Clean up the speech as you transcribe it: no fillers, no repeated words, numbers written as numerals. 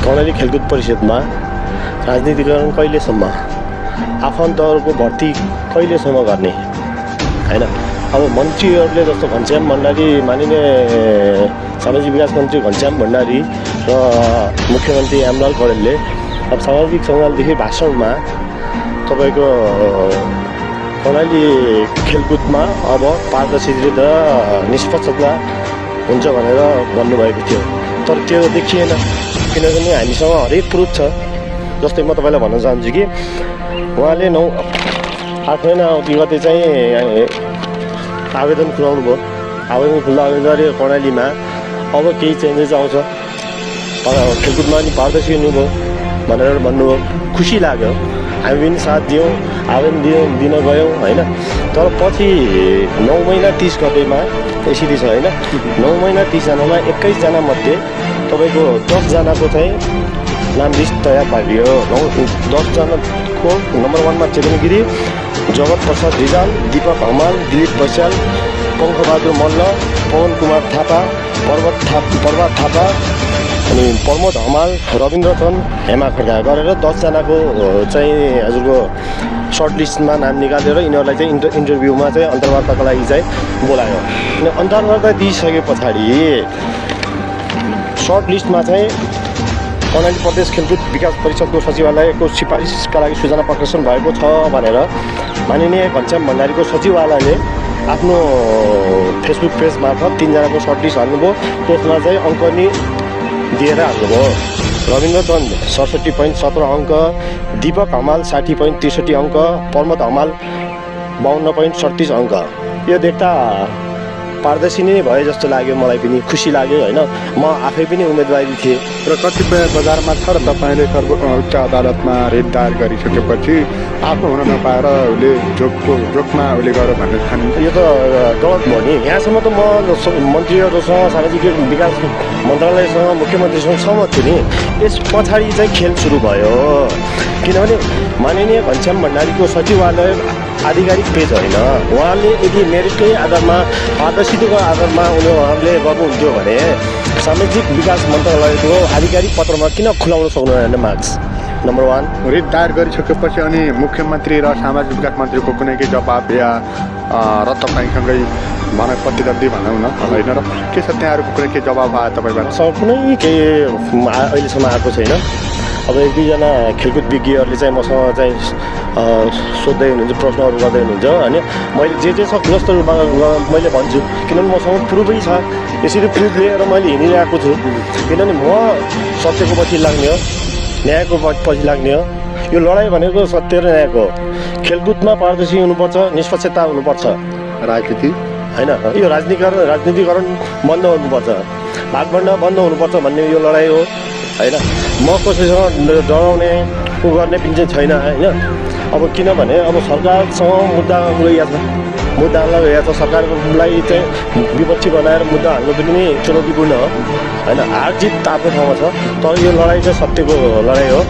कर्णाली खेलकुद परिषदमा राजनीतिकरण कहिलेसम्म, आफन्तहरूको भर्ती कहिलेसम्म गर्ने हैन। अब मन्त्रीहरूले जस्तो घनश्याम भण्डारी, मानिने सामाजिक विकास मन्त्री घनश्याम भण्डारी र मुख्यमन्त्री यामलाल कौडेलले अब सामाजिक सञ्जालदेखि भाषणमा तपाईँको कर्णाली खेलकुदमा अब पारदर्शिता र निष्पक्षता हुन्छ भनेर भन्नुभएको थियो, तर त्यो देखिएन। किनभने हामीसँग हरेक प्रुफ छ। जस्तै म तपाईँलाई भन्न चाहन्छु कि उहाँले 8 महिना अघि गते चाहिँ आवेदन खुलाउनु भयो। आवेदन खुलाउँदाखेरि कर्णालीमा अब केही चेन्जेस आउँछ, खेलकुदमा पनि पारदर्शी हुनुभयो भनेर भन्नुभयो। खुसी लाग्यो, हामी पनि साथ दियौँ, आवेदन दिन गयौँ होइन। तर पछि 9 महिना 30 गतेमा यसरी छ होइन, 9 महिना 30 जनामा 21 जना मध्ये तपाईँको 10 जनाको चाहिँ नाम लिस्ट तयार पारियो। 10 जनाको नम्बर 1 मा चेतन गिरी, जगत प्रसाद रिजाल, दीपक हमाल, दिलीप बस्याल, पंखबहादुर मल्ल, पवन कुमार थापा, प्रभात थापा अनि प्रमोद हमाल, रविन्द्र चन्द, हेमा खड्का गरेर 10 जनाको चाहिँ हजुरको सर्ट लिस्टमा नाम निकालेर यिनीहरूलाई चाहिँ इन्टरभ्यूमा चाहिँ अन्तर्वार्ताको लागि चाहिँ बोलायो। अनि अन्तर्वार्ता दिइसके पछाडि सर्ट लिस्टमा चाहिँ कर्णाली प्रदेश खेलकुद विकास परिषदको सचिवालयको सिफारिसका लागि सूचना प्रकाशन भएको छ भनेर माननीय घनश्याम भण्डारीको सचिवालयले आफ्नो फेसबुक पेज मार्फत 3 जनाको सर्ट लिस्ट हाल्नुभयो। त्यसमा चाहिँ अङ्क नि दिएर हाल्नुभयो। रविन्द्र चन्द 67.17 अङ्क, दीपक हमाल 60.63 अङ्क, प्रमोद हमाल 52.37 अङ्क। यो देख्दा पारदर्शी नै भए जस्तो लाग्यो, मलाई पनि खुसी लाग्यो होइन। म आफै पनि उम्मेदवारी थिएँ र कतिपय बजारमा छ र तपाईँले उच्च अदालतमा रिट दायर गरिसकेपछि आफ्नो हुन नपाएर उसले जोकमा उसले गर भन्ने ठान। यो त गलत भयो नि। यहाँसम्म त म मन्त्रीहरूसँग, सामाजिक विकास मन्त्रालयसँग, मुख्यमन्त्रीसँग सहमत छु नि। यस पछाडि चाहिँ खेल सुरु भयो। किनभने माननीय घनश्याम भण्डारीको सचिवालय आधिकारिक पेज होइन। उहाँले यदि मेरिटकै आधारमा, पारदर्शिताको आधारमा उहाँहरूले गर्नुहुन्थ्यो भने सामाजिक विकास मन्त्रालयको आधिकारिक पत्रमा किन खुलाउन सक्नुहुन्न मार्क्स? नम्बर 1 रिट दायर गरिसकेपछि अनि मुख्यमन्त्री र सामाजिक विकास मन्त्रीको कुनै केही जवाब या र तपाईँसँगै भनाइ प्रतिद्वन्दी भनौँ न होइन र के छ त्यहाँहरूको कुनै केही जवाब आयो तपाईँबाट? कुनै केही अहिलेसम्म आएको छैन। अब 1-2 जना खेलकुद विज्ञहरूले चाहिँ मसँग चाहिँ सोध्दै हुनुहुन्छ, प्रश्नहरू गर्दै हुनुहुन्छ होइन। मैले जे छ जस्तो मैले भन्छु, किनभने मसँग प्रुफै छ। यसरी प्रुफ लिएर मैले हिँडिरहेको छु। किनभने म सत्यको पछि लाग्ने हो, न्यायको पछि लाग्ने हो। यो लडाइँ भनेको सत्य र न्यायको हो। खेलकुदमा पारदर्शी हुनुपर्छ, निष्पक्षता हुनुपर्छ। राजनीति होइन, यो राजनीतिकरण बन्द हुनुपर्छ, भागभण्डा बन्द हुनुपर्छ भन्ने यो लडाइँ हो होइन। म कसैसँग डराउने गर्ने पनि चाहिँ छैन होइन। अब किनभने अब सरकारसँग मुद्दा गइरहेको छ, सरकारलाई चाहिँ विपक्षी बनाएर मुद्दा हाल्नु पनि चुनौतीपूर्ण हो होइन। हार जित आफ्नो ठाउँमा छ, तर यो लडाइँ चाहिँ सत्यको लडाइँ हो।